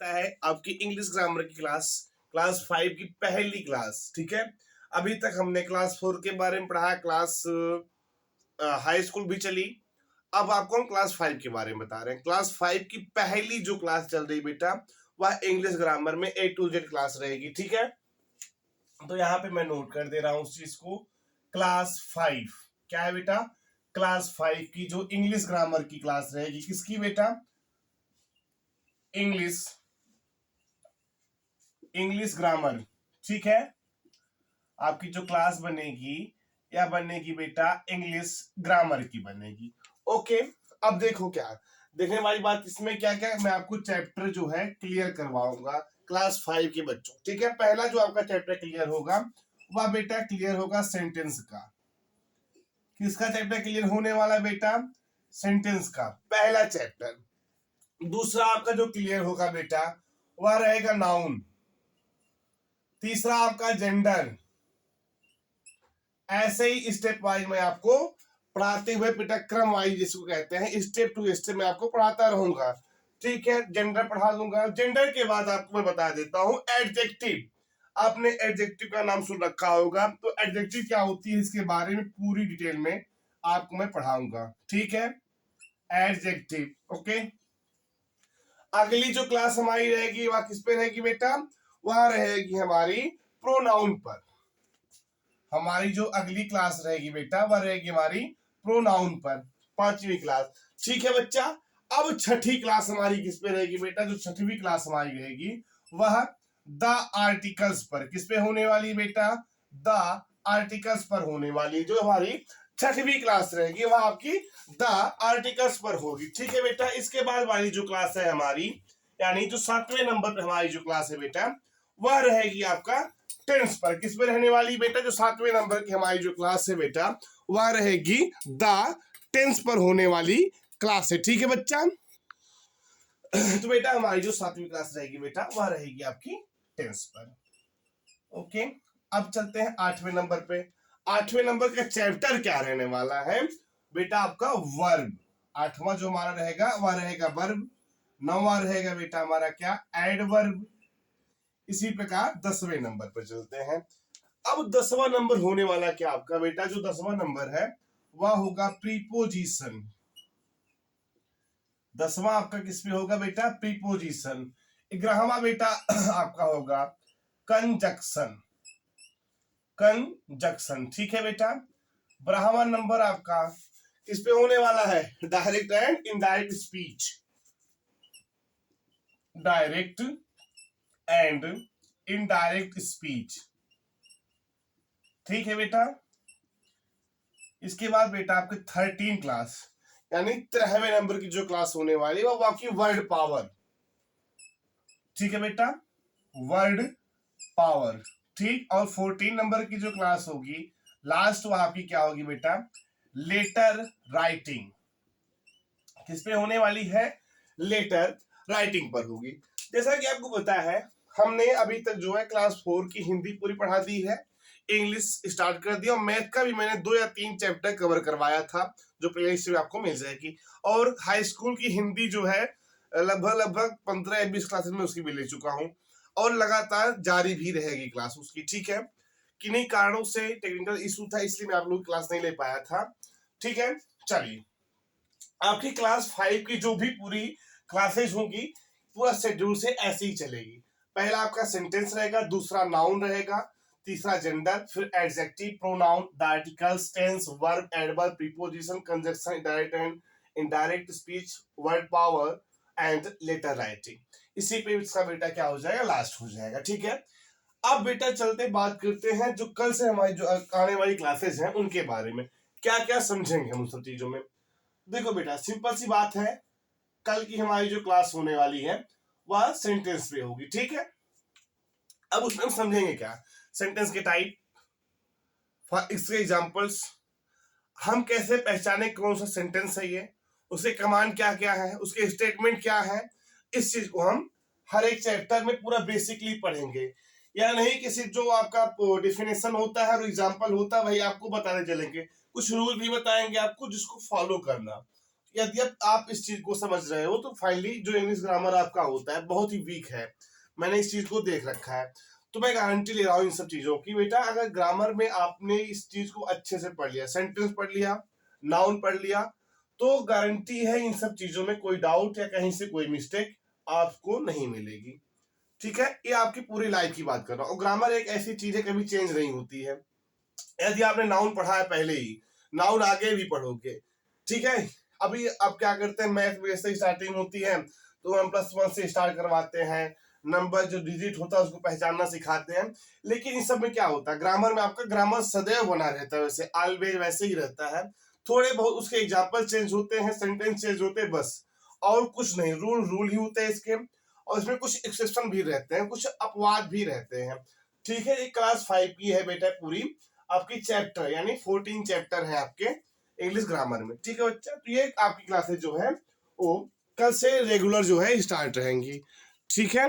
लगता है आपकी इंग्लिश ग्रामर की क्लास 5 की पहली क्लास। ठीक है, अभी तक हमने क्लास 4 के बारे में पढ़ा, क्लास हाई स्कूल भी चली। अब आपको हम क्लास 5 के बारे में बता रहे हैं। क्लास 5 की पहली जो क्लास चल रही बेटा, वह इंग्लिश ग्रामर में A to Z क्लास रहेगी। ठीक है, तो यहाँ पे मैं नोट कर दे रहा हूं उस चीज को। क्लास 5 क्या है बेटा? क्लास 5 की जो इंग्लिश ग्रामर की क्लास रहेगी, किसकी बेटा? English grammar. ठीक है, आपकी जो क्लास बनेगी या बनेगी बेटा इंग्लिश ग्रामर की बनेगी। ओके, अब देखो क्या देखने वाली बात इसमें क्या क्या मैं आपको चैप्टर जो है क्लियर करवाऊंगा क्लास 5 के बच्चों। ठीक है, पहला जो आपका चैप्टर क्लियर होगा वह बेटा क्लियर होगा सेंटेंस का। किसका चैप्टर क्लियर होने वाला बेटा? सेंटेंस का पहला चैप्टर। दूसरा आपका जो क्लियर होगा बेटा वह रहेगा नाउन। तीसरा आपका जेंडर। ऐसे ही स्टेप वाइज मैं आपको पढ़ाते हुए बेटा क्रम वाइज जिसको कहते हैं स्टेप टू स्टेप मैं आपको पढ़ाता रहूंगा। ठीक है, जेंडर पढ़ा दूंगा। जेंडर के बाद आपको मैं बता देता हूं एडजेक्टिव। आपने एडजेक्टिव का नाम सुन रखा होगा, तो एडजेक्टिव क्या होती है इसके बारे में पूरी डिटेल में आपको मैं पढ़ाऊंगा। ठीक है, एडजेक्टिव। ओके, अगली जो क्लास हमारी रहेगी वह किस पे रहेगी बेटा? वह रहेगी हमारी प्रोनाउन पर। हमारी जो अगली क्लास रहेगी बेटा वह रहेगी हमारी प्रोनाउन पर, 5वीं क्लास। ठीक है बच्चा, अब छठी क्लास हमारी किस पे रहेगी बेटा? जो छठवीं क्लास हमारी रहेगी वह द आर्टिकल्स पर। किस पे होने वाली बेटा? द आर्टिकल्स पर होने वाली। जो हमारी छठवीं क्लास रहेगी वह आपकी द आर्टिकल्स पर होगी। ठीक है बेटा, इसके बाद वाली जो क्लास है हमारी, यानी जो 7वें नंबर पर हमारी जो क्लास है बेटा वह रहेगी आपका टेंस पर। किस पे रहने वाली बेटा? जो 7वें नंबर की हमारी जो क्लास है बेटा वह रहेगी द टेंस पर होने वाली क्लास है। ठीक है बच्चा, तो बेटा हमारी जो 7वीं क्लास रहेगी बेटा वह रहेगी आपकी टेंस पर। ओके, अब चलते हैं 8वें नंबर पे। 8वें नंबर का चैप्टर क्या रहने वाला है बेटा? आपका वर्ब। 8वां जो हमारा रहेगा वह रहेगा वर्ब। 9वां रहेगा बेटा हमारा क्या? एडवर्ब। इसी प्रकार 10वें नंबर पर चलते हैं। अब 10वां नंबर होने वाला क्या आपका बेटा? जो 10वां नंबर है वह होगा प्रीपोजिशन। 10वां आपका किस पे होगा बेटा? प्रीपोजिशन। 11वां बेटा आपका होगा कंजक्शन। कंजक्शन। ठीक है बेटा, 12वां नंबर आपका किस पे होने वाला है? Direct and indirect speech. Direct and indirect speech. ठीक है बेटा, इसके बाद बेटा आपके 13 क्लास यानी 13वें नंबर की जो क्लास होने वाली है वो आपकी वर्ड पावर। ठीक है बेटा, वर्ड पावर। ठीक, और 14 नंबर की जो क्लास होगी लास्ट वह आपकी क्या होगी बेटा? Letter writing. किस पे होने वाली है? लेटर राइटिंग पर होगी। जैसा कि आपको पता है हमने अभी तक जो है क्लास 4 की हिंदी पूरी पढ़ा दी है, इंग्लिश स्टार्ट कर दिया और मैथ का भी मैंने 2 या 3 चैप्टर कवर करवाया था जो प्लेलिस्ट में आपको मिल जाएगी। और हाई स्कूल की हिंदी जो है लगभग 15 या 20 क्लासेस में उसकी भी ले चुका हूँ और लगातार जारी भी रहेगी क्लास उसकी। ठीक है, किन्हीं कारणों से टेक्निकल इशू था इसलिए मैं आप लोग क्लास नहीं ले पाया था। ठीक है, चलिए आपकी क्लास 5 की जो भी पूरी क्लासेज होंगी पूरा शेड्यूल से ऐसे ही चलेगी। पहला आपका सेंटेंस रहेगा, दूसरा नाउन रहेगा, तीसरा जेंडर, फिर adjective, pronoun, the articles, tense, verb, adverb, preposition, conjunction, direct and indirect speech, word power and letter writing. इसी पे इसका बेटा क्या हो जाएगा? लास्ट हो जाएगा। ठीक है, अब बेटा चलते बात करते हैं जो कल से हमारी जो आने वाली क्लासेस हैं उनके बारे में। क्या क्या समझेंगे हम उन सब चीजों में? देखो बेटा सिंपल सी बात है, कल की हमारी जो क्लास होने वाली है वह सेंटेंस पे होगी। ठीक है, अब उसमें हम समझेंगे क्या? सेंटेंस के टाइप, इसके एग्जांपल्स, हम कैसे पहचाने कौन सा सेंटेंस है ये, उसके कमांड क्या क्या है, उसके स्टेटमेंट क्या है। इस चीज को हम हर एक चैप्टर में पूरा बेसिकली पढ़ेंगे। या नहीं कि सिर्फ जो आपका डेफिनेशन होता है और एग्जांपल होता है वही आपको बताने चलेंगे, कुछ रूल भी बताएंगे आपको जिसको फॉलो करना। यदि आप इस चीज को समझ रहे हो तो फाइनली जो इंग्लिश ग्रामर आपका होता है बहुत ही वीक है, मैंने इस चीज को देख रखा है। तो मैं गारंटी ले रहा हूँ इन सब चीजों की। बेटा अगर ग्रामर में आपने इस चीज को अच्छे से पढ़ लिया, सेंटेंस पढ़ लिया, नाउन पढ़ लिया, तो गारंटी है इन सब चीजों में कोई डाउट या कहीं से कोई मिस्टेक आपको नहीं मिलेगी। ठीक है, ये आपकी पूरी लाइफ की बात कर रहा हूँ। ग्रामर एक ऐसी चीज है कभी चेंज नहीं होती है। यदि आपने नाउन पढ़ा है पहले ही, नाउन आगे भी पढ़ोगे। ठीक है, अभी आप क्या करते हैं, मैथ में से स्टार्टिंग होती है तो 1+1 से स्टार्ट करवाते हैं, नंबर जो डिजिट होता है उसको पहचानना सिखाते हैं। लेकिन इन सब में क्या होता है, ग्रामर में आपका ग्रामर सदैव बना रहता है, वैसे ऑलवेज वैसे ही रहता है। थोड़े बहुत उसके एग्जाम्पल चेंज होते हैं, सेंटेंस चेंज होते हैं, बस और कुछ नहीं। रूल रूल ही होते हैं इसके, और इसमें कुछ एक्सेप्शन भी रहते हैं, कुछ अपवाद भी रहते हैं। ठीक है, ये क्लास 5 की है बेटा पूरी आपकी चैप्टर, यानी 14 चैप्टर है आपके इंग्लिश ग्रामर में। ठीक है बच्चा, तो ये आपकी क्लासेस जो है वो कल से रेगुलर जो है स्टार्ट रहेंगी। ठीक है।